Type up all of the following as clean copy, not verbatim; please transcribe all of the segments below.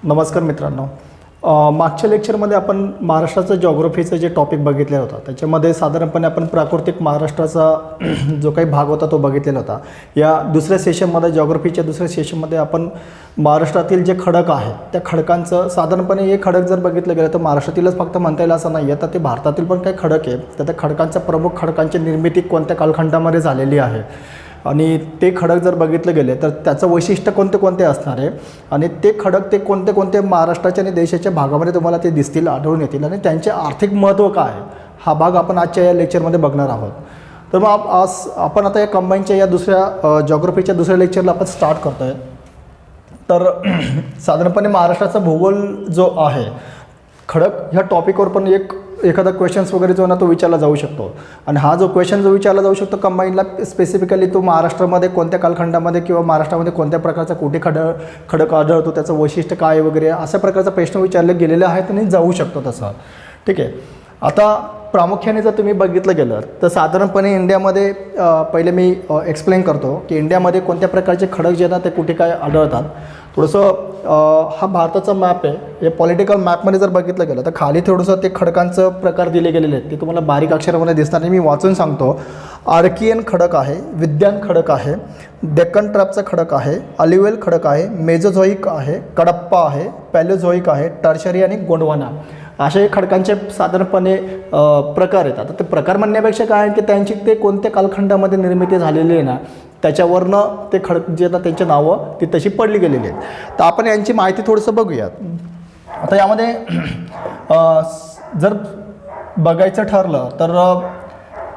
नमस्कार मित्रांनो. मागच्या लेक्चरमध्ये आपण महाराष्ट्राचं जॉग्रफीचं जे टॉपिक बघितलेलं होतं त्याच्यामध्ये साधारणपणे आपण प्राकृतिक महाराष्ट्राचा जो काही भाग होता तो बघितलेला होता. या दुसऱ्या सेशनमध्ये जॉग्रफीच्या दुसऱ्या सेशनमध्ये आपण महाराष्ट्रातील जे खडक आहेत त्या खडकांचं साधारणपणे हे खडक जर बघितलं गेलं तर महाराष्ट्रातीलच फक्त म्हणता येईल असं नाही आहे, तर ते भारतातील पण काही खडक आहे. तर त्या खडकांचा प्रमुख खडकांची निर्मिती कोणत्या कालखंडामध्ये झालेली आहे आणि ते खडक जर बघितले गेले तर त्याचं वैशिष्ट्य कोणते कोणते असणार आहे आणि ते खडक ते कोणते कोणते महाराष्ट्राच्या आणि देशाच्या भागामध्ये तुम्हाला ते दिसतील, आढळून येतील आणि त्यांचे आर्थिक महत्त्व काय आहे हा भाग आपण आजच्या या लेक्चरमध्ये बघणार आहोत. तर मग आज आपण आता या कंबाईनच्या या दुसऱ्या जॉग्रफीच्या दुसऱ्या लेक्चरला आपण स्टार्ट करतो आहे. तर साधारणपणे महाराष्ट्राचा भूगोल जो आहे खडक ह्या टॉपिकवर पण एखादा क्वेश्चन्स वगैरे जो ना तो विचारला जाऊ शकतो आणि हा जो क्वेश्चन जो विचारला जाऊ शकतो कंबाईनला स्पेसिफिकली तो महाराष्ट्रामध्ये कोणत्या कालखंडामध्ये किंवा महाराष्ट्रामध्ये कोणत्या प्रकारचा कुठे खडक आढळतो, त्याचं वैशिष्ट्य काय वगैरे अशा प्रकारचा प्रश्न विचारले गेलेले आहेत आणि जाऊ शकतो तसं. ठीक आहे. आता प्रामुख्याने जर तुम्ही बघितलं गेलं तर साधारणपणे इंडियामध्ये पहिले मी एक्सप्लेन करतो की इंडियामध्ये कोणत्या प्रकारचे खडक जे ना ते कुठे काय आढळतात. थोडंसं हा भारताचा मॅप आहे. हे पॉलिटिकल मॅपमध्ये जर बघितलं गेलं तर खाली थोडंसं ते खडकांचं प्रकार दिले गेलेले आहेत ते तुम्हाला बारीक अक्षरामध्ये दिसणार नाही, मी वाचून सांगतो. आर्कियन खडक आहे, विद्यान खडक आहे, डेक्कन ट्रॅपचा खडक आहे, अलिवेल खडक आहे, मेझोझोईक आहे, कडप्पा आहे, पॅलेझोईक आहे, टर्शरी आणि गोंडवाना असे खडकांचे साधारणपणे प्रकार येतात. आता ते प्रकार म्हणण्यापेक्षा काय आहे की त्यांची ते कोणत्या कालखंडामध्ये निर्मिती झालेली आहे ना त्याच्यावरनं ते खडक जे आता त्यांची नावं ती तशी पडली गेलेली आहेत. तर आपण यांची माहिती थोडंसं बघूयात. आता यामध्ये जर बघायचं ठरलं तर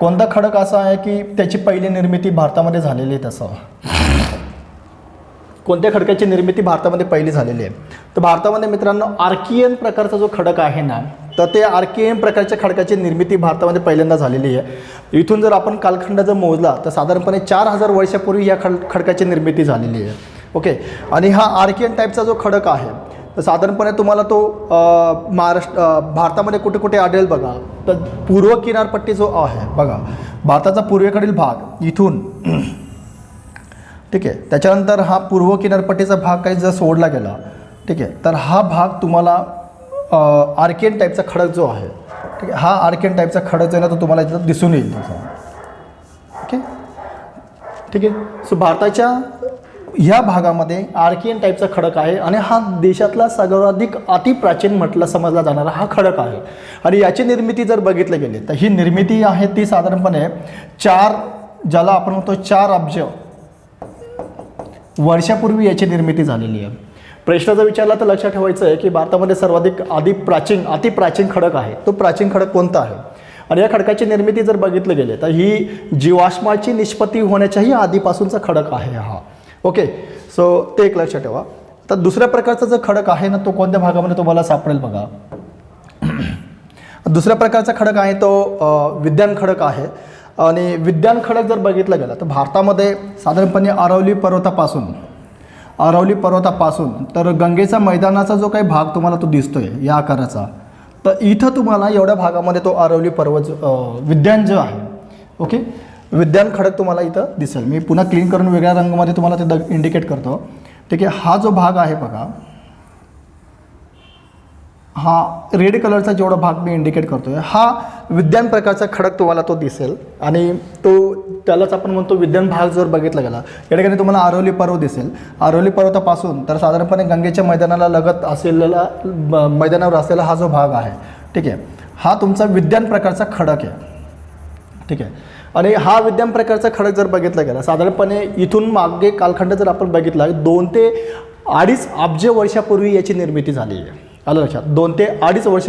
कोणता खडक असा आहे की त्याची पहिली निर्मिती भारतामध्ये झालेली आहे. तसं कोणत्या खडकाची निर्मिती भारतामध्ये पहिली झालेली आहे तर भारतामध्ये मित्रांनो आर्कियन प्रकारचा जो खडक आहे ना तर ते आर्कियन प्रकारच्या खडकाची निर्मिती भारतामध्ये पहिल्यांदा झालेली आहे. इथून जर आपण कालखंड जर मोजला तर साधारणपणे 4000 वर्षापूर्वी या खडकाची निर्मिती झालेली आहे. ओके. आणि हा आर्कियन टाईपचा जो खडक आहे तर साधारणपणे तुम्हाला तो भारतामध्ये कुठे कुठे आढळेल बघा. तर पूर्व किनारपट्टी जो आहे बघा, भारताचा पूर्वेकडील भाग इथून, ठीक आहे, त्याच्यानंतर हा पूर्व किनारपट्टीचा भाग काही जर सोडला गेला, ठीक आहे, तर हा भाग तुम्हाला आर्कियन टाईपचा खडक जो आहे, ठीक आहे, हा आर्कियन टाईपचा खडक जो आहे ना तो तुम्हाला इथं दिसून येईल तसा. ओके. ठीक आहे. सो भारताच्या ह्या भागामध्ये आर्कियन टाईपचा खडक आहे आणि हा देशातला सर्वाधिक अतिप्राचीन समजला जाणारा हा खडक आहे. आणि याची निर्मिती जर बघितली गेली तर ही निर्मिती आहे ती साधारणपणे ज्याला आपण म्हणतो 4 अब्ज वर्षापूर्वी याची निर्मिती झालेली आहे. प्रश्न जर विचारला तर लक्षात ठेवायचं आहे की भारतामध्ये सर्वाधिक अतिप्राचीन खडक आहे तो प्राचीन खडक कोणता आहे आणि या खडकाची निर्मिती जर बघितलं गेले तर ही जीवाश्माची निष्पत्ती होण्याच्याही आधीपासूनचा खडक आहे हा. ओके. सो ते एक लक्षात ठेवा. तर दुसऱ्या प्रकारचा जो खडक आहे ना तो कोणत्या भागामध्ये तुम्हाला सापडेल बघा. दुसऱ्या प्रकारचा खडक आहे तो विद्यान खडक आहे. आणि विद्यान खडक जर बघितलं गेलं तर भारतामध्ये साधारणपणे अरावली पर्वतापासून तर गंगेचा मैदानाचा जो काही भाग तुम्हाला तो दिसतोय या आकाराचा, तर इथं तुम्हाला एवढ्या भागामध्ये तो अरावली पर्वत विद्यान जो आहे, ओके, विद्यान खडक तुम्हाला इथं दिसेल. मी पुन्हा क्लीन करून वेगळ्या रंगामध्ये तुम्हाला ते इंडिकेट करतो. ठीक आहे. हा जो भाग आहे बघा, हा रेड कलरचा जेवढा भाग मी इंडिकेट करतोय हा विद्यान प्रकारचा खडक तुम्हाला तो दिसेल आणि त्यालाच आपण म्हणतो विद्यान भाग जर बघितला गेला या ठिकाणी तुम्हाला अरावली पर्वत दिसेल. अरावली पर्वतापासून तर साधारणपणे गंगेच्या मैदानाला लगत असलेला मैदानावर असलेला हा जो भाग आहे, ठीक आहे, हा तुमचा विद्यान प्रकारचा खडक आहे. ठीक आहे. आणि हा विद्यान प्रकारचा खडक जर बघितला गेला साधारणपणे इथून मागे कालखंड जर आपण बघितला 2 ते 2.5 अब्ज वर्षापूर्वी याची निर्मिती झाली आहे. आलं लक्षात. 2 ते 2.5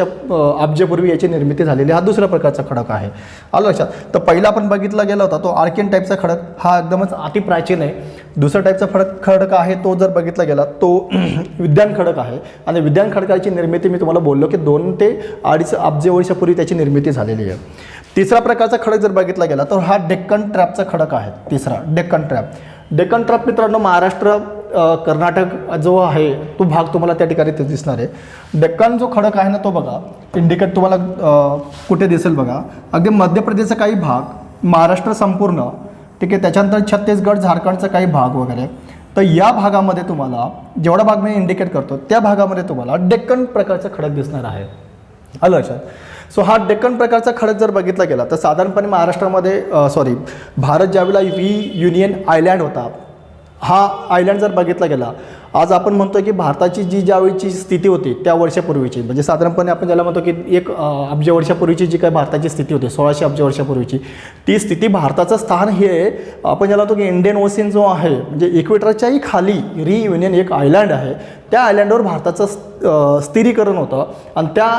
अब्जपूर्वी याची निर्मिती झालेली हा दुसऱ्या प्रकारचा खडक आहे. आलं लक्षात. तर पहिला आपण बघितला गेला होता तो आर्कियन टाईपचा खडक हा एकदमच अतिप्राचीन आहे. दुसरा टाईपचा खडक आहे तो जर बघितला गेला तो विद्यान खडक आहे आणि विद्यान खडकाची निर्मिती मी तुम्हाला बोललो की 2 ते 2.5 अब्ज वर्षापूर्वी त्याची निर्मिती झालेली आहे. तिसरा प्रकारचा खडक जर बघितला गेला तर हा डेक्कन ट्रॅपचा खडक आहे. तिसरा डेक्कन ट्रॅप मित्रांनो महाराष्ट्र कर्नाटक जो आहे तो भाग तुम्हाला त्या ठिकाणी ते दिसणार आहे. डेक्कन जो खडक आहे ना तो बघा इंडिकेट तुम्हाला कुठे दिसेल बघा, अगदी मध्य प्रदेशचा काही भाग, महाराष्ट्र संपूर्ण, ठीक आहे, त्याच्यानंतर छत्तीसगड झारखंडचा काही भाग वगैरे, तर या भागामध्ये तुम्हाला जेवढा भाग मी इंडिकेट करतो त्या भागामध्ये तुम्हाला डेक्कन प्रकारचा खडक दिसणार आहे. आलं लक्षात. सो हा डेक्कन प्रकारचा खडक जर बघितला गेला तर साधारणपणे महाराष्ट्रामध्ये भारत ज्यावेळेला युनियन आयलँड होता, हा आयलँड जर बघितला गेला, आज आपण म्हणतो की भारताची ज्यावेळीची स्थिती होती त्या वर्षापूर्वीची, म्हणजे साधारणपणे आपण ज्याला म्हणतो की 1 अब्ज वर्षापूर्वीची जी काय भारताची स्थिती होती, 1600 अब्ज वर्षापूर्वीची, ती स्थिती भारताचं स्थान हे आपण ज्याला म्हणतो की इंडियन ओशन जो आहे, म्हणजे इक्वेटरच्याही खाली रियुनियन एक आयलँड आहे, त्या आयलँडवर भारताचं स्थिरीकरण होतं. आणि त्या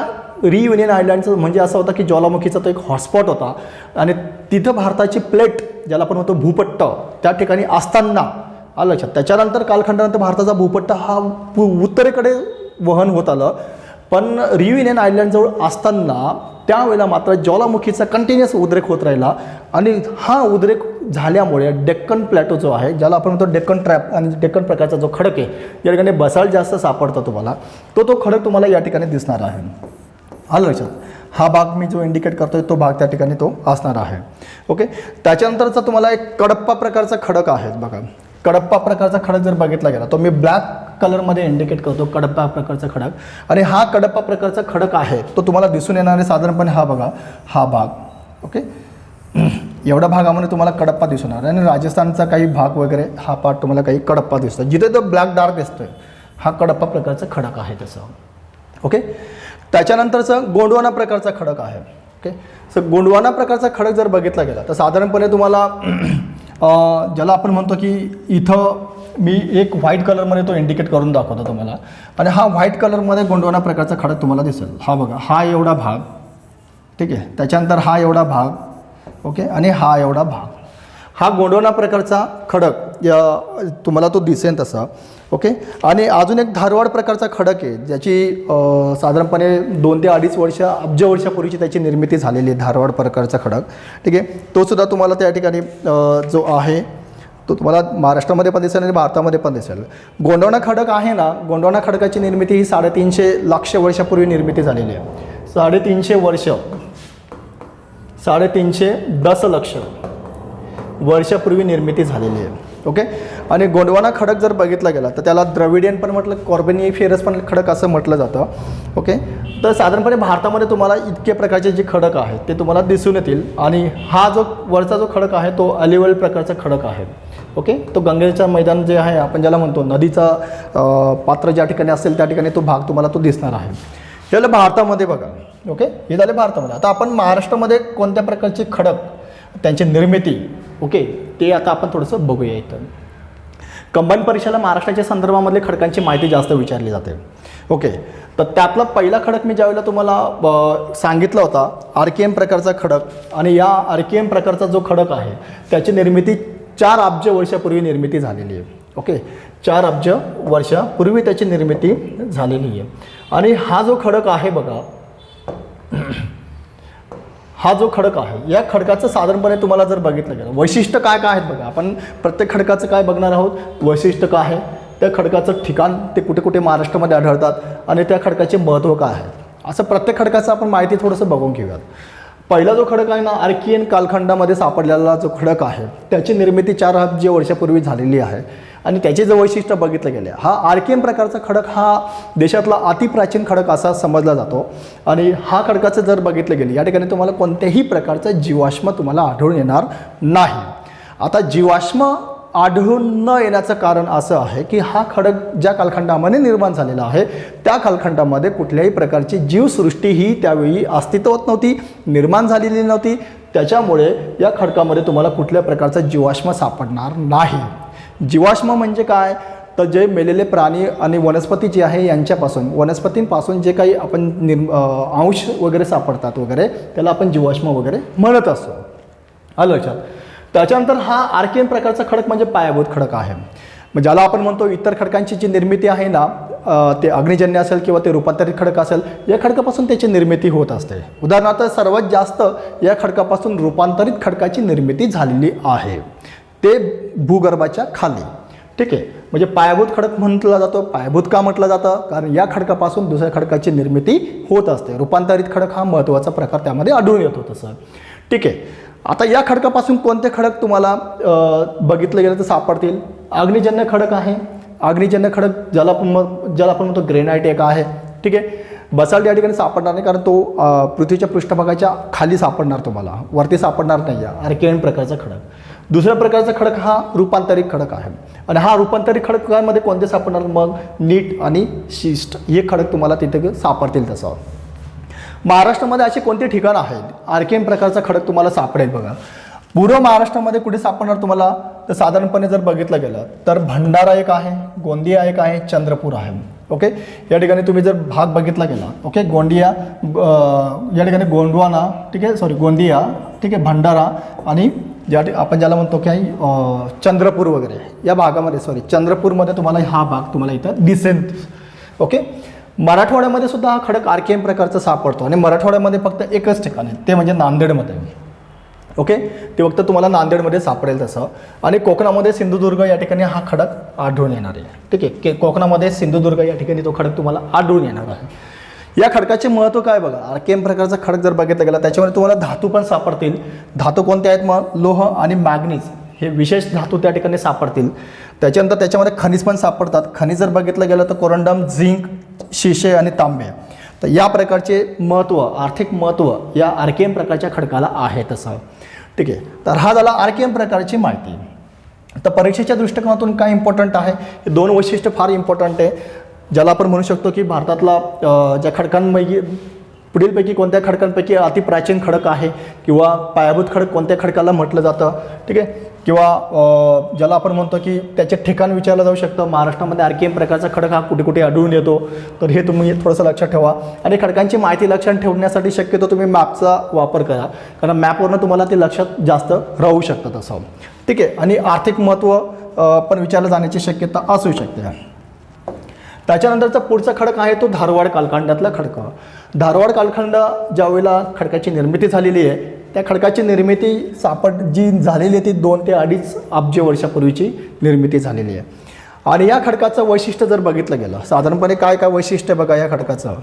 रियुनियन आयलँडचं म्हणजे असं होतं की ज्वालामुखीचा तो एक हॉटस्पॉट होता आणि तिथं भारताची प्लेट ज्याला आपण म्हणतो भूपट्ट त्या ठिकाणी असताना, आलं लक्षात, त्याच्यानंतर कालखंडानंतर भारताचा भूपट्ट हा उत्तरेकडे वहन होत आलं. पण रियुनियन आयलँडजवळ असताना त्यावेळेला मात्र ज्वालामुखीचा कंटिन्युअस उद्रेक होत राहिला आणि हा उद्रेक झाल्यामुळे डेक्कन प्लॅटो जो आहे, ज्याला आपण म्हणतो डेक्कन ट्रॅप आणि डेक्कन प्रकारचा जो खडक आहे, या ठिकाणी बसाल्ट जास्त सापडतो तुम्हाला, तो खडक तुम्हाला या ठिकाणी दिसणार आहे. आलं लक्षात. हा भाग मी जो इंडिकेट करतोय तो भाग त्या ठिकाणी तो असणार आहे. ओके. त्याच्यानंतरचा तुम्हाला एक कडप्पा प्रकारचा खडक आहे बघा. कडप्पा प्रकारचा खडक जर बघितला गेला तो मी ब्लॅक कलरमध्ये इंडिकेट करतो, कडप्पा प्रकारचा खडक. आणि हा कडप्पा प्रकारचा खडक आहे तो तुम्हाला दिसून येणार आहे साधारणपणे हा बघा, हा भाग. ओके. एवढ्या भागामध्ये तुम्हाला कडप्पा दिसून येणार आणि राजस्थानचा काही भाग वगैरे हा पार्ट तुम्हाला काही कडप्पा दिसतो. जिथे तो ब्लॅक डार्क दिसतोय हा कडप्पा प्रकारचा खडक आहे त्याचा. ओके. त्याच्यानंतरचं गोंडवाना प्रकारचा खडक आहे. ओके. सो गोंडवाना प्रकारचा खडक जर बघितला गेला तर साधारणपणे तुम्हाला ज्याला आपण म्हणतो की इथं मी एक व्हाईट कलरमध्ये तो इंडिकेट करून दाखवतो तुम्हाला. आणि हा व्हाईट कलरमध्ये गोंडवाना प्रकारचा खडक तुम्हाला दिसेल. हा बघा, हा एवढा भाग, ठीक आहे. त्याच्यानंतर हा एवढा भाग, ओके, आणि हा एवढा भाग, हा गोंडवाना प्रकारचा खडक तुम्हाला तो दिसेल तसा. ओके. आणि अजून एक धारवाड प्रकारचा खडक आहे ज्याची साधारणपणे 2 ते 2.5 वर्ष अब्ज वर्षापूर्वीची त्याची निर्मिती झालेली आहे, धारवाड प्रकारचा खडक. ठीक आहे. तो सुद्धा तुम्हाला त्या ठिकाणी जो आहे तो तुम्हाला महाराष्ट्रामध्ये पण दिसेल आणि भारतामध्ये पण दिसेल. गोंडवाना खडक आहे ना, गोंडवाना खडकाची निर्मिती ही 350 लाख वर्षापूर्वी निर्मिती झालेली आहे. 350 वर्ष, 350 लक्ष वर्षापूर्वी निर्मिती झालेली आहे. ओके. आणि गोंडवाना खडक जर बघितला गेला तर त्याला द्रविडियन पण म्हटलं, कॉर्बेनिफेरस पण खडक असं म्हटलं जातं. ओके. तर साधारणपणे भारतामध्ये तुम्हाला इतके प्रकारचे जे खडक आहेत ते तुम्हाला दिसून येतील. आणि हा जो वरचा जो खडक आहे तो अलिवल प्रकारचा खडक आहे. ओके. तो गंगेचं मैदान जे आहे आपण ज्याला म्हणतो नदीचा पात्र ज्या ठिकाणी असेल त्या ठिकाणी तो भाग तुम्हाला तो दिसणार आहे. हे झालं भारतामध्ये बघा. ओके. हे झाले भारतामध्ये. आता आपण महाराष्ट्रामध्ये कोणत्या प्रकारचे खडक, त्यांची निर्मिती, ओके, ते आता आपण थोडंसं बघूया. इथं कंबाईन परीक्षेला महाराष्ट्राच्या संदर्भामधले खडकांची माहिती जास्त विचारली जाते. ओके. तर त्यातला पहिला खडक मी ज्यावेळेला तुम्हाला सांगितला होता आरकेएम प्रकारचा खडक, आणि या आरकेएम प्रकारचा जो खडक आहे त्याची निर्मिती 4 अब्ज वर्षापूर्वी निर्मिती झालेली आहे. ओके. 4 अब्ज वर्षापूर्वी त्याची निर्मिती झालेली आहे. आणि हा जो खडक आहे बघा, हा जो खडक आहे या खडकाचं साधारणपणे तुम्हाला जर बघितलं गेलं वैशिष्ट्य काय काय आहेत बघा. आपण प्रत्येक खडकाचं काय बघणार आहोत, वैशिष्ट्य काय आहे, त्या खडकाचं ठिकाण, ते कुठे कुठे महाराष्ट्रामध्ये आढळतात आणि त्या खडकाचे महत्त्व काय आहे, असं प्रत्येक खडकाचं आपण माहिती थोडंसं बघून घेऊयात. पहिला जो खडक आहे ना, आर्कियन कालखंडामध्ये सापडलेला जो खडक आहे त्याची निर्मिती 4 अब्ज वर्षापूर्वी झालेली आहे. आणि त्याचे जे वैशिष्ट्य बघितलं गेले, हा आर्कियन प्रकारचा खडक हा देशातला अतिप्राचीन खडक असा समजला जातो. आणि हा खडकाचं जर बघितलं गेले या ठिकाणी तुम्हाला कोणत्याही प्रकारचा जीवाश्म तुम्हाला आढळून येणार नाही. आता जीवाश्म आढळून न येण्याचं कारण असं आहे की हा खडक ज्या कालखंडामध्ये निर्माण झालेला आहे त्या कालखंडामध्ये कुठल्याही प्रकारची जीवसृष्टी ही त्यावेळी अस्तित्वात नव्हती, निर्माण झालेली नव्हती. त्याच्यामुळे या खडकामध्ये तुम्हाला कुठल्या प्रकारचा जीवाश्म सापडणार नाही. जीवाश्म म्हणजे काय, तर जे मेलेले प्राणी आणि वनस्पती जे आहे यांच्यापासून, वनस्पतींपासून जे काही आपण अंश वगैरे सापडतात वगैरे त्याला आपण जीवाश्म वगैरे म्हणत असतो. आलं लक्षात. त्याच्यानंतर हा आर्कियन प्रकारचा खडक म्हणजे पायाभूत खडक आहे. म्हणजे ज्याला आपण म्हणतो इतर खडकांची जी निर्मिती आहे ना, ते अग्निजन्य असेल किंवा ते रूपांतरित खडक असेल, या खडकापासून त्याची निर्मिती होत असते. उदाहरणार्थ सर्वात जास्त या खडकापासून रूपांतरित खडकाची निर्मिती झालेली आहे, ते भूगर्भाच्या खाली. ठीक आहे. म्हणजे पायाभूत खडक म्हटलं जातं. पायाभूत का म्हटलं जातं, कारण या खडकापासून दुसऱ्या खडकाची निर्मिती होत असते. रूपांतरित खडक हा महत्त्वाचा प्रकार त्यामध्ये आढळून येतो तसं. ठीक आहे. आता या खडकापासून कोणते खडक तुम्हाला बघितलं गेलं तर सापडतील? अग्निजन्य खडक आहे. अग्निजन्य खडक ज्याला आपण म्हणतो ग्रेनाइट एक आहे. ठीक आहे. बसाल्ट या ठिकाणी सापडणार नाही, कारण तो पृथ्वीच्या पृष्ठभागाच्या खाली सापडणार, तुम्हाला वरती सापडणार नाही. आर्कियन प्रकारचा खडक. दुसऱ्या प्रकारचा खडक हा रूपांतरित खडक आहे. आणि हा रूपांतरित खडकामध्ये कोणते सापडणार? मग नीट आणि शिस्ट हे खडक तुम्हाला तिथे सापडतील. तसं महाराष्ट्रामध्ये असे कोणते ठिकाण आहेत आर्कियन प्रकारचा खडक तुम्हाला सापडेल? बघा, पूर्व महाराष्ट्रामध्ये कुठे सापडणार तुम्हाला? तर साधारणपणे जर बघितलं गेलं तर भंडारा एक आहे, गोंदिया एक आहे, चंद्रपूर आहे. ओके, या ठिकाणी तुम्ही जर भाग बघितला गेला, ओके, गोंदिया या ठिकाणी गोंडवाना, ठीक आहे, सॉरी गोंदिया, ठीक आहे, भंडारा आणि आपण ज्याला म्हणतो की चंद्रपूर वगैरे या भागामध्ये, सॉरी चंद्रपूरमध्ये तुम्हाला हा भाग तुम्हाला इथं दिसेल. ओके, मराठवाड्यामध्ये सुद्धा हा खडक आर्कियन प्रकारचा सापडतो आणि मराठवाड्यामध्ये फक्त एकच ठिकाण आहे, ते म्हणजे नांदेडमध्ये. ओके, ते फक्त तुम्हाला नांदेडमध्ये सापडेल तसं. आणि कोकणामध्ये सिंधुदुर्ग या ठिकाणी हा खडक आढळून येणार आहे. ठीक आहे, कोकणामध्ये सिंधुदुर्ग या ठिकाणी तो खडक तुम्हाला आढळून येणार आहे. या खडकाचे महत्त्व काय बघा, आर्कियन प्रकारचा खडक जर बघितला गेला त्याच्यामध्ये तुम्हाला धातू पण सापडतील. धातू कोणते आहेत? मग लोह आणि मॅग्नीज हे विशेष धातू त्या ठिकाणी सापडतील. त्याच्यानंतर त्याच्यामध्ये खनिज पण सापडतात. खनिज जर बघितलं गेलं तर कोरंडम, झिंक, शिशे आणि तांबे. तर या प्रकारचे महत्त्व, आर्थिक महत्त्व या आर्कियन प्रकारच्या खडकाला आहे तसं. ठीक आहे, तर हा झाला आर्कियन प्रकारची माहिती. तर परीक्षेच्या दृष्टिकोनातून काय इम्पॉर्टंट आहे? हे दोन वैशिष्ट्य फार इम्पॉर्टंट आहे, ज्याला आपण म्हणू शकतो की भारतातला ज्या खडकांपैकी पुढीलपैकी कोणत्या खडकांपैकी अतिप्राचीन खडक आहे किंवा पायाभूत खडक कोणत्या खडकाला म्हटलं जातं. ठीक आहे, किंवा ज्याला आपण म्हणतो की त्याचे ठिकाण विचारलं जाऊ शकतं. महाराष्ट्रामध्ये आर्कियन प्रकारचा खडक हा कुठे कुठे आढळून येतो, तर हे तुम्ही थोडंसं लक्षात ठेवा. आणि खडकांची माहिती लक्षात ठेवण्यासाठी शक्यतो तुम्ही मॅपचा वापर करा, कारण मॅपवरनं तुम्हाला ते लक्षात जास्त राहू शकतं तसं. ठीक आहे, आणि आर्थिक महत्त्व पण विचारलं जाण्याची शक्यता असू शकते. त्याच्यानंतरचा पुढचा खडक आहे तो धारवाड कालखंडातला खडक. धारवाड कालखंड ज्यावेळेला खडकाची निर्मिती झालेली आहे, त्या खडकाची निर्मिती जी झालेली आहे ती 2 ते 2.5 अब्ज वर्षापूर्वीची निर्मिती झालेली आहे. आणि या खडकाचं वैशिष्ट्य जर बघितलं गेलं, साधारणपणे काय काय वैशिष्ट्य बघा या खडकाचं.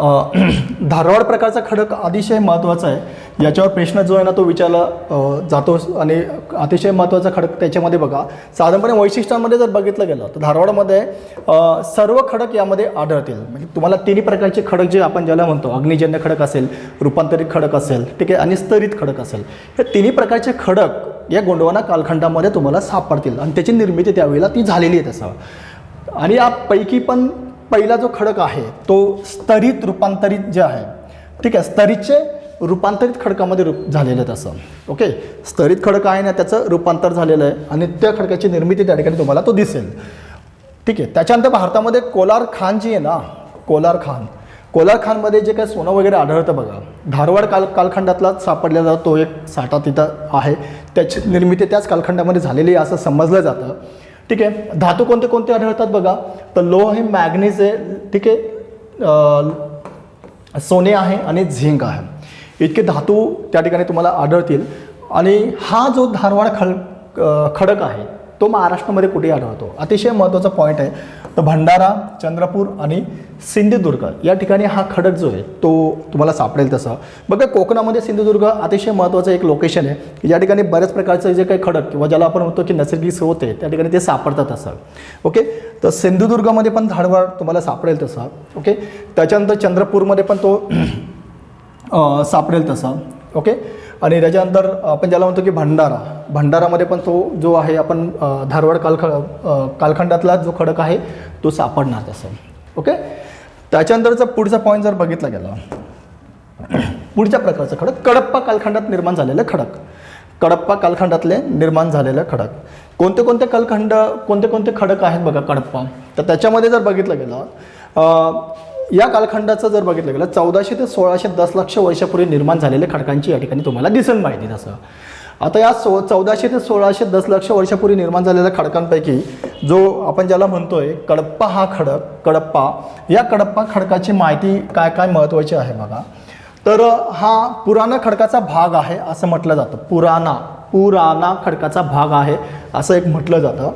धारवाड प्रकारचा खडक अतिशय महत्त्वाचा आहे. याच्यावर प्रश्न जो आहे ना तो विचारला जातो आणि अतिशय महत्त्वाचा खडक त्याच्यामध्ये बघा, साधारणपणे वैशिष्ट्यांमध्ये जर बघितलं गेलं तर धारवाडमध्ये सर्व खडक यामध्ये आढळतील. म्हणजे तुम्हाला तिन्ही प्रकारचे खडक जे आपण ज्याला म्हणतो, अग्निजन्य खडक असेल, रूपांतरित खडक असेल, ठीक आहे, आणि स्तरित खडक असेल, हे तिन्ही प्रकारचे खडक या गोंडवाना कालखंडामध्ये तुम्हाला सापडतील. आणि त्याची निर्मिती त्यावेळेला ती झालेली आहे तसं. आणि यापैकी पण पहिला जो खडक आहे तो स्तरित रूपांतरित जे आहे, ठीक आहे, स्तरितचे रूपांतरित खडकामध्ये झालेलं आहे तसं. ओके, स्तरित खडक आहे ना त्याचं रूपांतर झालेलं आहे आणि त्या खडकाची निर्मिती त्या ठिकाणी तुम्हाला तो दिसेल. ठीक आहे, त्याच्यानंतर भारतामध्ये कोलार खान जी आहे ना, कोलार खानमध्ये जे काही सोनं वगैरे आढळतं बघा, धारवाड कालखंडातला सापडलेला तो एक साठा तिथं आहे. त्याची निर्मिती त्याच कालखंडामध्ये झालेली आहे असं समजलं जातं. ठीक आहे, धातू कोणते कोणते आढळतात बघा, तर लोह आहे, मॅग्नीज आहे, ठीक आहे, सोने आहे आणि झिंक आहे. इतके धातू त्या ठिकाणी तुम्हाला आढळतील. आणि हा जो धारवाड खडक आहे तो महाराष्ट्रामध्ये कुठे आढळतो? अतिशय महत्त्वाचा पॉईंट आहे. तर भंडारा, चंद्रपूर आणि सिंधुदुर्ग या ठिकाणी हा खडक जो आहे तो तुम्हाला सापडेल तसं. बघा, कोकणामध्ये सिंधुदुर्ग अतिशय महत्त्वाचं एक लोकेशन आहे की ज्या ठिकाणी बऱ्याच प्रकारचं जे काही खडक किंवा ज्याला आपण म्हणतो की नैसर्गिक स्रोत आहे त्या ठिकाणी ते सापडतात असं. ओके, तर सिंधुदुर्गमध्ये पण धारवाड तुम्हाला सापडेल तसं. ओके, त्याच्यानंतर चंद्रपूरमध्ये पण तो सापडेल तसा. ओके, आणि त्याच्यानंतर आपण ज्याला म्हणतो की भंडारामध्ये पण तो जो आहे आपण धारवाड कालखंडातला जो खडक आहे तो सापडणार तसं. ओके, त्याच्यानंतरचा पुढचा पॉईंट जर बघितला गेला, पुढच्या प्रकारचं खडक कडप्पा कालखंडात निर्माण झालेलं खडक. कडप्पा कालखंडातले निर्माण झालेलं खडक. कोणते कोणते खडक आहेत बघा कडप्पा, तर त्याच्यामध्ये जर बघितलं गेलं या कालखंडाचं जर बघितलं गेलं 1400 ते 1610 लक्ष वर्षापूर्वी निर्माण झालेले खडकांची या ठिकाणी तुम्हाला दिसेल माहिती तसं. आता या 1400 ते 1610 लक्ष वर्षापूर्वी निर्माण झालेल्या खडकांपैकी जो आपण ज्याला म्हणतोय कडप्पा हा कडप्पा, या कडप्पा खडकाची माहिती काय काय महत्त्वाची आहे बघा. तर हा पुराणा खडकाचा भाग आहे असं म्हटलं जातं. पुराणा खडकाचा भाग आहे असं एक म्हटलं जातं.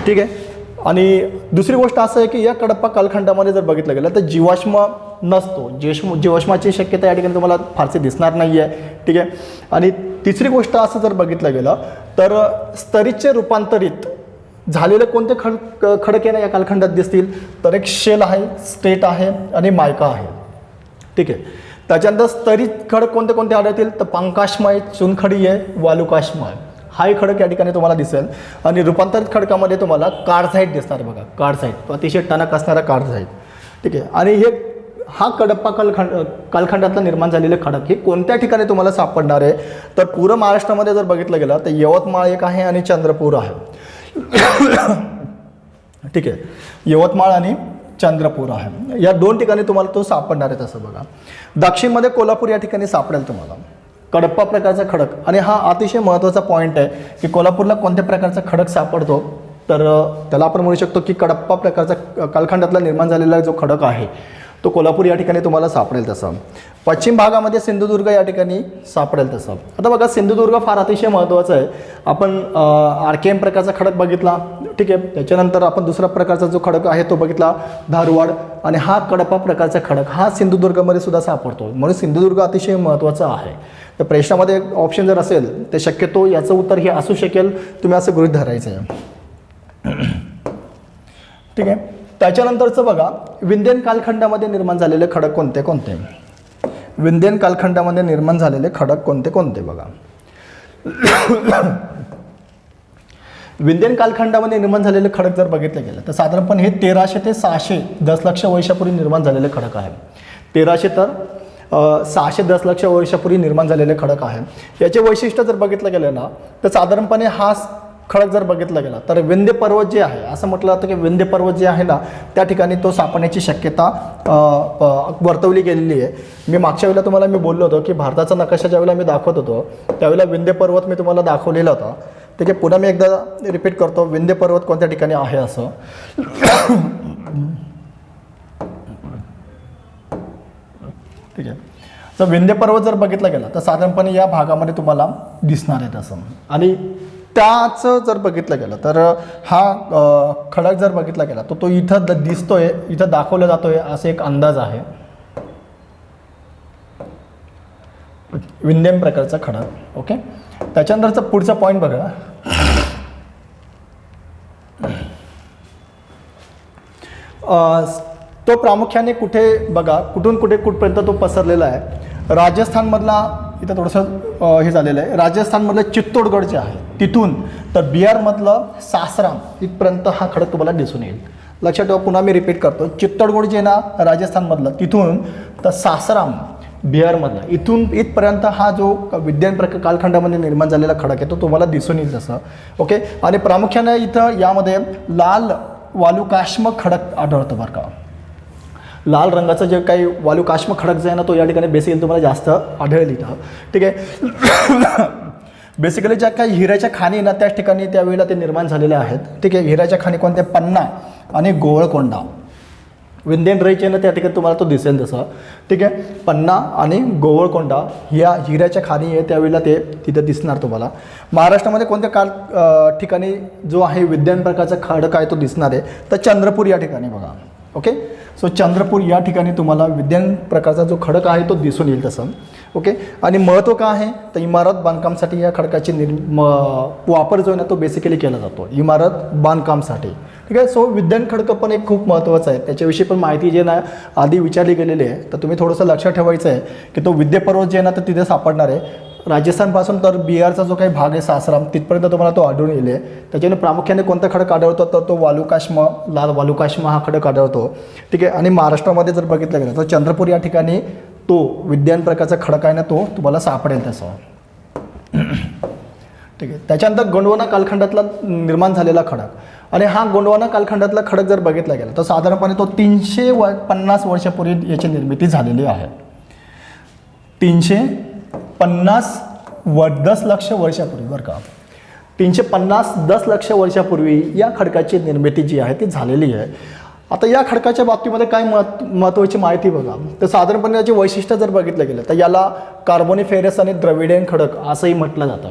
ठीक आहे, आणि दुसरी गोष्ट असं आहे की या कडप्पा कालखंडामध्ये जर बघितलं गेलं तर जीवाश्म नसतो, जीवाश्माची शक्यता या ठिकाणी तुम्हाला फारशी दिसणार नाही आहे. ठीक आहे. आणि तिसरी गोष्ट असं जर बघितलं गेलं तर स्तरीचे रूपांतरित झालेले कोणते खडक आहे ना या कालखंडात दिसतील, तर एक शेल आहे, स्टेट आहे आणि मायका आहे. ठीक आहे. त्याच्यानंतर स्तरित खडक कोणते कोणते आढळतील, तर पंकाश्मय, चुनखडी आहे, वालुकाश्मय हा एक खडक या ठिकाणी तुम्हाला दिसेल. आणि रूपांतरित खडकामध्ये तुम्हाला कार्झाईट दिसणार आहे बघा, कार्झाईट, तो अतिशय टणक असणारा कार्झाईट. ठीक आहे. आणि हे हा कडप्पा कालखंडातला निर्माण झालेले खडक हे कोणत्या ठिकाणी तुम्हाला सापडणार आहे, तर पूर्व महाराष्ट्रामध्ये जर बघितलं गेलं तर यवतमाळ एक आहे आणि चंद्रपूर आहे. ठीक आहे. यवतमाळ आणि चंद्रपूर आहे, या दोन ठिकाणी तुम्हाला तो सापडणार आहे. तसं बघा दक्षिणमध्ये कोल्हापूर या ठिकाणी सापडेल तुम्हाला कडप्पा प्रकारचा खडक. आणि हा अतिशय महत्त्वाचा पॉईंट आहे की कोल्हापूरला कोणत्या प्रकारचा खडक सापडतो, तर त्याला आपण म्हणू शकतो की कडप्पा प्रकारचा कालखंडातला निर्माण झालेला जो खडक आहे तो कोल्हापूर या ठिकाणी तुम्हाला सापडेल. तसं पश्चिम भागामध्ये सिंधुदुर्ग या ठिकाणी सापडेल. तसं आता बघा सिंधुदुर्ग फार अतिशय महत्त्वाचं आहे. आपण आरकेएम प्रकारचा खडक बघितला. ठीक आहे. त्याच्यानंतर आपण दुसरा प्रकारचा जो खडक आहे तो बघितला धारवाड. आणि हा कडप्पा प्रकारचा खडक हा सिंधुदुर्गमध्ये सुद्धा सापडतो, म्हणून सिंधुदुर्ग अतिशय महत्त्वाचा आहे. तर प्रश्नामध्ये ऑप्शन जर असेल तर शक्यतो याचं उत्तर हे असू शकेल, तुम्ही असं गृहीत धरायचं आहे. ठीक आहे. त्याच्यानंतरचं बघा विंध्यन कालखंडामध्ये निर्माण झालेले खडक कोणते कोणते, विंध्यन कालखंडामध्ये निर्माण झालेले खडक कोणते कोणते बघा. विंध्यन कालखंडामध्ये निर्माण झालेले खडक जर बघितलं गेलं तर साधारणपणे हे 1300 ते 600 दशलक्ष वर्षापूर्वी निर्माण झालेले खडक आहे. 1300 तर 600 दशलक्ष वर्षापूर्वी निर्माण झालेले खडक आहे. याचे वैशिष्ट्य जर बघितलं गेलं ना तर साधारणपणे हा खडक जर बघितला गेला तर विंध्य पर्वत जे आहे असं म्हटलं जातं की विंध्य पर्वत जे आहे ना त्या ठिकाणी तो सापडण्याची शक्यता वर्तवली गेलेली आहे. मी मागच्या वेळेला तुम्हाला मी बोललो होतो की भारताचा नकाशा ज्यावेळेला मी दाखवत होतो त्यावेळेला विंध्य पर्वत मी तुम्हाला दाखवलेला होता. ठीक आहे. पुन्हा मी एकदा रिपीट करतो, विंध्य पर्वत कोणत्या ठिकाणी आहे असं. ठीक आहे. तर विंध्य पर्वत जर बघितला गेला तर साधारणपणे या भागामध्ये तुम्हाला दिसणार आहे तसं. आणि त्याचं जर बघितलं गेलं तर हा खडक जर बघितला गेला तर तो इथं दिसतोय, इथं दाखवला जातोय असा एक अंदाज आहे. विंध्यन प्रकारचा खडक. ओके. त्याच्यानंतरचा पुढचा पॉईंट बघा. तो प्रामुख्याने कुठे बघा, कुठून कुठपर्यंत तो पसरलेला आहे. राजस्थानमधला इथं थोडंसं हे झालेलं आहे, राजस्थानमधलं चित्तोडगड जे आहे तिथून तर बिहारमधलं सासराम इथपर्यंत हा खडक तुम्हाला दिसून येईल. लक्षात ठेवा, पुन्हा मी रिपीट करतो, चित्तोडगड जे ना राजस्थानमधलं तिथून तर सासराम बिहारमधला इथपर्यंत हा जो विंध्यन कालखंडामध्ये निर्माण झालेला खडक आहे तो तुम्हाला दिसून येईल तसं. ओके. आणि प्रामुख्याने इथं यामध्ये लाल वालुकाश्म खडक आढळतो बरं का. लाल रंगाचं जे काही वालुकाश्म खडक जे आहे ना तो या ठिकाणी बेसिकली तुम्हाला जास्त आढळेल इथं. ठीक आहे. बेसिकली ज्या काही हिऱ्याच्या खाणी ना त्याच ठिकाणी त्यावेळेला ते निर्माण झालेले आहेत. ठीक आहे. हिऱ्याच्या खाणी कोणत्या, पन्ना आणि गोवळकोंडा. विंध्यन रेंज ना त्या ठिकाणी तुम्हाला तो दिसेल तसं. ठीक आहे. पन्ना आणि गोवळकोंडा ह्या हिऱ्याच्या खाणी आहे त्यावेळेला ते तिथं दिसणार तुम्हाला. महाराष्ट्रामध्ये कोणत्या ठिकाणी जो आहे विंध्यन प्रकारचा खडक आहे तो दिसणार आहे, तर चंद्रपूर या ठिकाणी बघा. ओके. सो चंद्रपूर या ठिकाणी तुम्हाला विंध्यन प्रकारचा जो खडक आहे तो दिसून येईल तसं. ओके. आणि महत्त्व काय आहे तर इमारत बांधकामसाठी या खडकाची वापर जो आहे ना तो बेसिकली केला जातो इमारत बांधकामसाठी. ठीक आहे. सो विंध्यन खडकं पण एक खूप महत्त्वाचं आहे, त्याच्याविषयी पण माहिती जे ना आधी विचारली गेलेली आहे. तर तुम्ही थोडंसं लक्षात ठेवायचं आहे की तो विंध्य पर्वत जे आहे ना तर तिथे सापडणार आहे. राजस्थानपासून तर बिहारचा जो काही भाग आहे सासराम तिथपर्यंत तुम्हाला तो आढळून येईल. त्याच्याने प्रामुख्याने कोणता खडक आढळतो तर तो वालुकाश्म, लाल वालुकाश्म हा खडक आढळतो. ठीक आहे. आणि महाराष्ट्रामध्ये जर बघितलं गेलं तर चंद्रपूर या ठिकाणी तो विंध्यन प्रकारचा खडक आहे ना तो तुम्हाला सापडेल तसं. ठीक आहे. त्याच्यानंतर गोंडवाना कालखंडातला निर्माण झालेला खडक आणि हा गोंडवाना कालखंडातला खडक जर बघितला गेला तर साधारणपणे तो 350 वर्षापूर्वी याची निर्मिती झालेली आहे. 350 दशलक्ष वर्षापूर्वी बरं का. 350 दशलक्ष वर्षापूर्वी या खडकाची निर्मिती जी आहे ती झालेली आहे. आता या खडकाच्या बाबतीमध्ये काय महत्त्वाची माहिती बघा, तर साधारणपणे याचे वैशिष्ट्य जर बघितलं गेलं तर याला कार्बोनिफेरस आणि द्रविडियन खडक असंही म्हटलं जातं.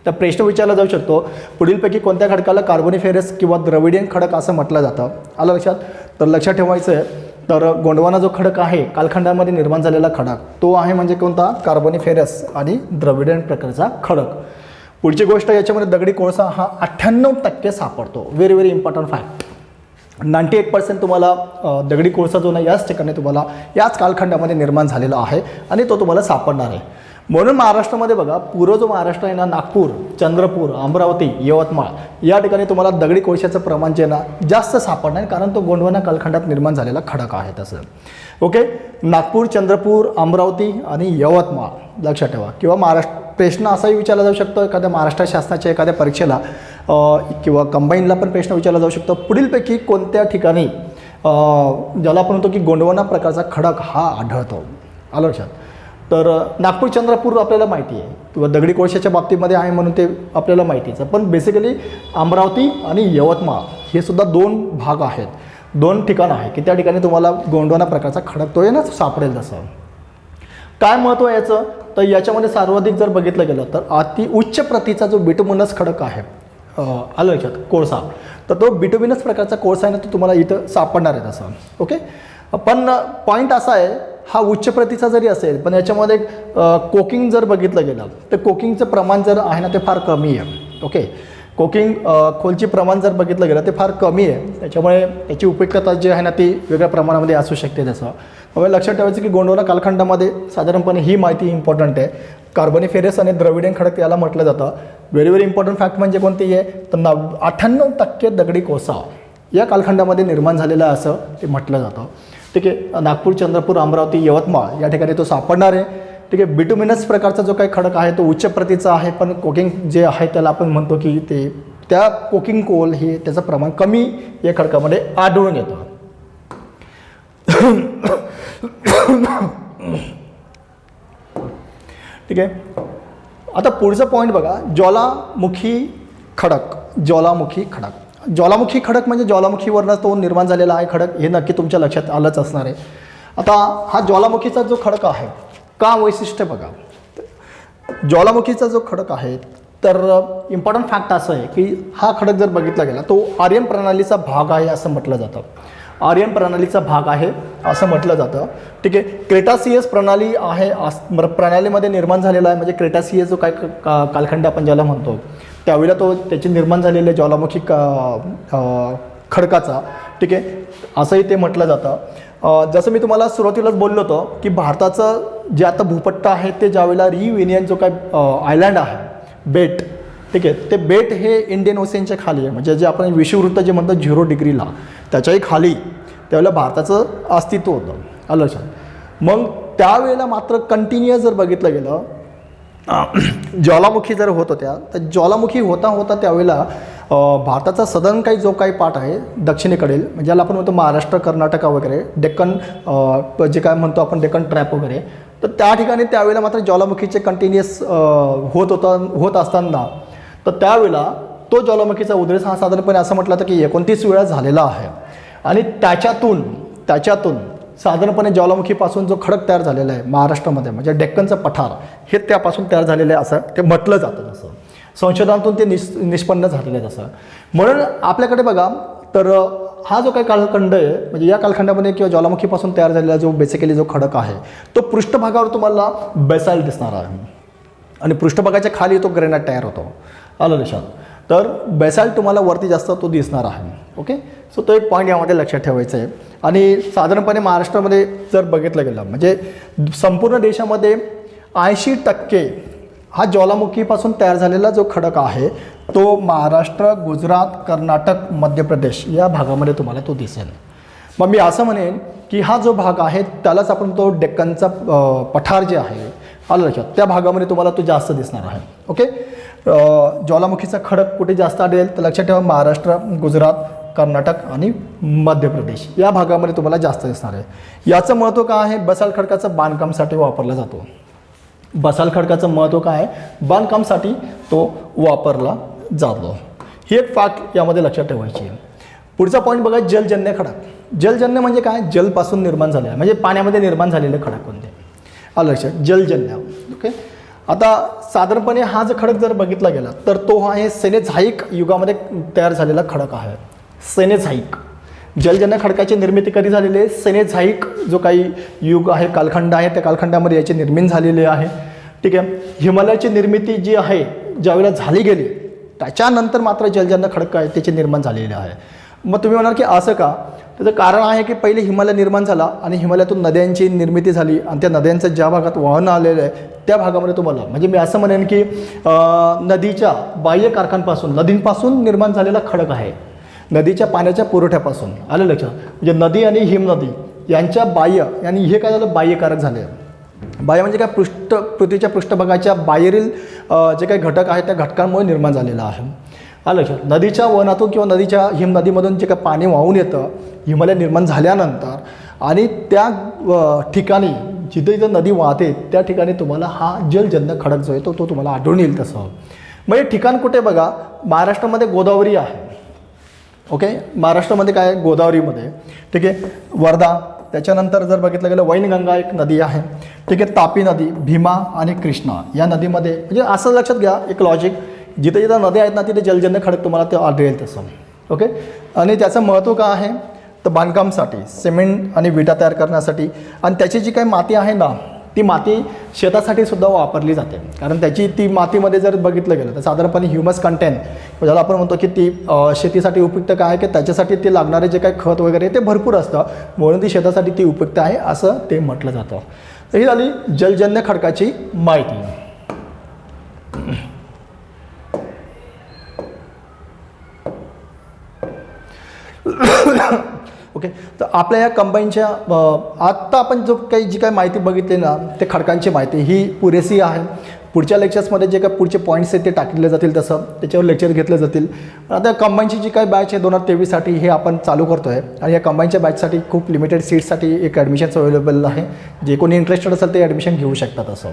तर प्रश्न विचारला जाऊ शकतो पुढीलपैकी कोणत्या खडकाला कार्बोनिफेरस किंवा द्रविडियन खडक असं म्हटलं जातं. आलं लक्षात. तर लक्षात ठेवायचं आहे तर गोंडवाना जो खडक आहे कालखंडामध्ये निर्माण झालेला खडक तो आहे म्हणजे कोणता कार्बोनिफेरस आणि द्रविडियन प्रकारचा खडक. पुढची गोष्ट याच्यामध्ये दगडी कोळसा हा 98% सापडतो. Very very important fact. 98% तुम्हाला दगडी कोळसा जो नाही याच ठिकाणी तुम्हाला याच कालखंडामध्ये निर्माण झालेला आहे आणि तो तुम्हाला सापडणार आहे. म्हणून महाराष्ट्रामध्ये बघा पूर्व जो महाराष्ट्र आहे ना, नागपूर, चंद्रपूर, अमरावती, यवतमाळ या ठिकाणी तुम्हाला दगडी कोळशाचं प्रमाण जे ना जास्त सापडणार कारण तो गोंडवाना कालखंडात निर्माण झालेला खडक आहे तसं. ओके, नागपूर, चंद्रपूर, अमरावती आणि यवतमाळ लक्षात ठेवा. किंवा महाराष्ट्र प्रश्न असाही विचारला जाऊ शकतो एखाद्या महाराष्ट्र शासनाच्या एखाद्या परीक्षेला किंवा कंबाईनला पण प्रश्न विचारला जाऊ शकतो. पुढीलपैकी कोणत्या ठिकाणी ज्याला आपण म्हणतो की गोंडवाना प्रकारचा खडक हा आढळतो. आलं लक्षात. तर नागपूर, चंद्रपूर आपल्याला माहिती आहे किंवा दगडी कोळशाच्या बाबतीमध्ये आहे म्हणून ते आपल्याला माहितीच आहे. पण बेसिकली अमरावती आणि यवतमाळ हे सुद्धा 2 भाग आहेत, 2 ठिकाणं आहे की त्या ठिकाणी तुम्हाला गोंडवाना प्रकारचा खडक तो आहे ना सापडेल. तसं काय महत्त्व आहे याचं, तर याच्यामध्ये सर्वाधिक जर बघितलं गेलं तर अति उच्च प्रतीचा जो बिटुमिनस खडक आहे आलं लक्षात कोळसा, तर तो बिटुमिनस प्रकारचा कोळसा आहे ना तो तुम्हाला इथं सापडणार आहे तसं. ओके, पण पॉईंट असा आहे हा उच्च प्रतीचा जरी असेल पण याच्यामध्ये कोकिंग जर बघितलं गेलं तर कोकिंगचं प्रमाण जर आहे ना ते फार कमी आहे. ओके, कोकिंग खोलची प्रमाण जर बघितलं गेलं ते फार कमी आहे. त्याच्यामुळे याची उपयुक्तता जी आहे ना ती वेगळ्या प्रमाणामध्ये असू शकते त्याचं. त्यामुळे लक्षात ठेवायचं की गोंडवाना कालखंडामध्ये साधारणपणे ही माहिती इम्पॉर्टंट आहे. कार्बोनिफेरस आणि द्रविडियन खडक याला म्हटलं जातं. व्हेरी व्हेरी इम्पॉर्टंट फॅक्ट म्हणजे कोणती आहे तर 98% दगडी कोळसा या कालखंडामध्ये निर्माण झालेला असं ते म्हटलं जातं. ठीक आहे, नागपूर, चंद्रपूर, अमरावती, यवतमाळ या ठिकाणी तो सापडणार आहे. ठीक आहे, बिटुमिनस प्रकारचा जो काही खडक आहे तो उच्च प्रतीचा आहे पण कोकिंग जे आहे त्याला आपण म्हणतो की ते त्या कोकिंग कोल हे त्याचं प्रमाण कमी या खडकामध्ये आढळून येतं. ठीक आहे, आता पुढचा पॉईंट बघा, ज्वालामुखी खडक. ज्वालामुखी खडक, ज्वालामुखी खडक म्हणजे ज्वालामुखीवरनं तो निर्माण झालेला आहे खडक हे नक्की तुमच्या लक्षात आलंच असणार आहे. आता हा ज्वालामुखीचा जो खडक आहे का वैशिष्ट्य बघा, ज्वालामुखीचा जो खडक आहे तर इम्पॉर्टंट फॅक्ट असं आहे की हा खडक जर बघितला गेला तो आर्यन प्रणालीचा भाग आहे असं म्हटलं जातं. आर्यन प्रणालीचा भाग आहे असं म्हटलं जातं. ठीक आहे, क्रेटासियस प्रणाली आहे प्रणालीमध्ये निर्माण झालेला आहे म्हणजे क्रेटासियस जो काय कालखंड आपण ज्याला म्हणतो त्यावेळेला तो त्याची निर्माण झालेल्या ज्वालामुखी खडकाचा. ठीक आहे, असंही ते म्हटलं जातं. जसं मी तुम्हाला सुरुवातीलाच बोललो होतो की भारताचं जे आता भूपट्ट आहे ते ज्यावेळेला रियुनियन जो काय आयलँड आहे बेट, ठीक आहे, ते बेट हे इंडियन ओशनच्या खाली आहे म्हणजे जे आपण विषुववृत्त जे म्हणतो 0 डिग्रीला त्याच्याही खाली त्यावेळेला भारताचं अस्तित्व होतं. आलं लक्षात. मग त्यावेळेला मात्र कंटिन्युअस जर बघितलं गेलं ज्वालामुखी जर होत होत्या तर ज्वालामुखी होता होता त्यावेळेला भारताचा सदर्न काही जो काही पार्ट आहे दक्षिणेकडील म्हणजे ज्याला आपण म्हणतो महाराष्ट्र, कर्नाटका वगैरे, डेक्कन जे काय म्हणतो आपण डेक्कन ट्रॅप वगैरे, तर त्या ठिकाणी त्यावेळेला मात्र ज्वालामुखीचे कंटिन्युअस होत असताना तर त्यावेळेला तो ज्वालामुखीचा उद्रेक हा साधारणपणे असं म्हटलं जातं की 29 वेळा झालेला आहे आणि त्याच्यातून साधारणपणे ज्वालामुखीपासून जो खडक तयार झालेला आहे महाराष्ट्रामध्ये म्हणजे डेक्कनचं पठार हे त्यापासून तयार झालेलं आहे असं ते म्हटलं जातं. जसं संशोधनातून ते निष्पन्न झालेलं आहे तसं. म्हणून आपल्याकडे बघा तर हा जो काही कालखंड आहे म्हणजे या कालखंडामध्ये किंवा ज्वालामुखीपासून तयार झालेला जो बेसिकली जो खडक आहे तो पृष्ठभागावर तुम्हाला बेसाल्ट दिसणार आहे आणि पृष्ठभागाच्या खाली तो ग्रेनाइट तयार होतो. आलं लक्षात. तर बेसाल्ट तुम्हाला वरती जास्त तो दिसणार आहे. ओके, सो तो एक पॉईंट यामध्ये लक्षात ठेवायचा आहे. आणि साधारणपणे महाराष्ट्रामध्ये जर बघितलं गेलं म्हणजे संपूर्ण देशामध्ये 80% हा ज्वालामुखीपासून तयार झालेला जो खडक आहे तो महाराष्ट्र, गुजरात, कर्नाटक, मध्य प्रदेश या भागामध्ये तुम्हाला तो दिसेल. मग मी असं म्हणेन की हा जो भाग आहे त्यालाच आपण तो डेक्कनचा पठार जे आहे आलं लक्षात त्या भागामध्ये तुम्हाला तो जास्त दिसणार आहे. ओके, ज्वालामुखीचा खडक कुठे जास्त आढळेल तर लक्षात ठेवा महाराष्ट्र, गुजरात, कर्नाटक आणि मध्य प्रदेश या भागामध्ये तुम्हाला जास्त दिसणार आहे. याचं महत्त्व काय आहे, बसाल्ट खडकाचं बांधकामासाठी वापरला जातो. बसाल्ट खडकाचं महत्त्व काय आहे, बांधकामासाठी तो वापरला जातो. ही एक फॅक्ट यामध्ये लक्षात ठेवायची आहे. पुढचा पॉईंट बघा, जलजन्य खडक. जलजन्य म्हणजे काय, जलपासून निर्माण झालेलं म्हणजे पाण्यामध्ये निर्माण झालेले खडक कोणते आलं लक्षात, जलजन्य. ओके, आता साधारणपणे हा जो खडक जर बघितला गेला तर तो आहे सेनेझाईक युगामध्ये तयार झालेला खडक आहे. सेनेझाईक जलजन्य खडकाची निर्मिती कधी झालेली आहे? सेनेझाईक जो काही युग आहे, कालखंड आहे, त्या कालखंडामध्ये याची निर्मिती झालेली आहे. ठीक आहे. हिमालयाची निर्मिती जी आहे ज्यावेळेला झाली गेली त्याच्यानंतर मात्र जलजन्य खडक आहे त्याची निर्माण झालेली आहे. मग तुम्ही म्हणाल की असं का? त्याचं कारण आहे की पहिले हिमालय निर्माण झाला आणि हिमालयातून नद्यांची निर्मिती झाली आणि त्या नद्यांचं ज्या भागात वाहन आलेलं आहे त्या भागामध्ये तुम्हाला, म्हणजे मी असं म्हणेन की नदीच्या बाह्य कारखान्यांपासून, नदींपासून निर्माण झालेला खडक आहे, नदीच्या पाण्याच्या पुरवठ्यापासून. आलं लक्षात? म्हणजे नदी आणि हिमनदी यांच्या बाह्य, आणि हे काय झालं, बाह्यकारक झाले. बाह्य म्हणजे काय? पृथ्वीच्या पृष्ठभागाच्या बाहेरील जे काही घटक आहेत त्या घटकांमुळे निर्माण झालेला आहे. आलं लक्षात? नदीच्या वनातून किंवा नदीच्या हिमनदीमधून जे काही पाणी वाहून येतं हिमालय निर्माण झाल्यानंतर, आणि त्या ठिकाणी जिथे जिथं नदी वाहते त्या ठिकाणी तुम्हाला हा जलजन्य खडक जो आहे तो तुम्हाला आढळून येईल. तसं मग हे ठिकाण कुठे बघा, महाराष्ट्रामध्ये गोदावरी आहे. ओके, महाराष्ट्रामध्ये काय आहे? गोदावरीमध्ये. ठीक आहे. वर्धा, त्याच्यानंतर जर बघितलं गेलं वैनगंगा एक नदी आहे. ठीक आहे. तापी नदी, भीमा आणि कृष्णा या नदीमध्ये, म्हणजे असं लक्षात घ्या एक लॉजिक, जिथे जिथं नद्या आहेत ना तिथे जलजन्य खडक तुम्हाला ते आढळेल तसं. ओके. आणि त्याचं महत्त्व काय आहे तर बांधकामसाठी, सिमेंट आणि विटा तयार करण्यासाठी, आणि त्याची जी काही माती आहे ना ती माती शेतासाठी सुद्धा वापरली जाते. कारण त्याची ती मातीमध्ये जर बघितलं गेलं तर साधारणपणे ह्युमस कंटेंट, ज्याला आपण म्हणतो की ती शेतीसाठी उपयुक्त काय आहे की त्याच्यासाठी ते लागणारे जे काही खत वगैरे ते भरपूर असतं, म्हणून ती शेतासाठी ती उपयुक्त आहे असं ते म्हटलं जातं. तर ही झाली जलजन्य खडकाची माहिती. ओके. तर आपल्या या कंबाईनच्या आत्ता आपण जो काही जी काही माहिती बघितली ना ते खडकांची माहिती ही पुरेशी आहे. पुढच्या लेक्चर्समध्ये जे काही पुढचे पॉईंट्स आहेत ते टाकले जातील, तसं त्याच्यावर लेक्चर घेतले जातील. आता कंबाईनची जी काही बॅच आहे 2023साठी हे आपण चालू करतो आहे, आणि या कंबाईनच्या बॅचसाठी खूप लिमिटेड सीट्ससाठी एक ॲडमिशन्स अवेलेबल आहे. जे कोणी इंटरेस्टेड असेल ते ॲडमिशन घेऊ शकतात. असं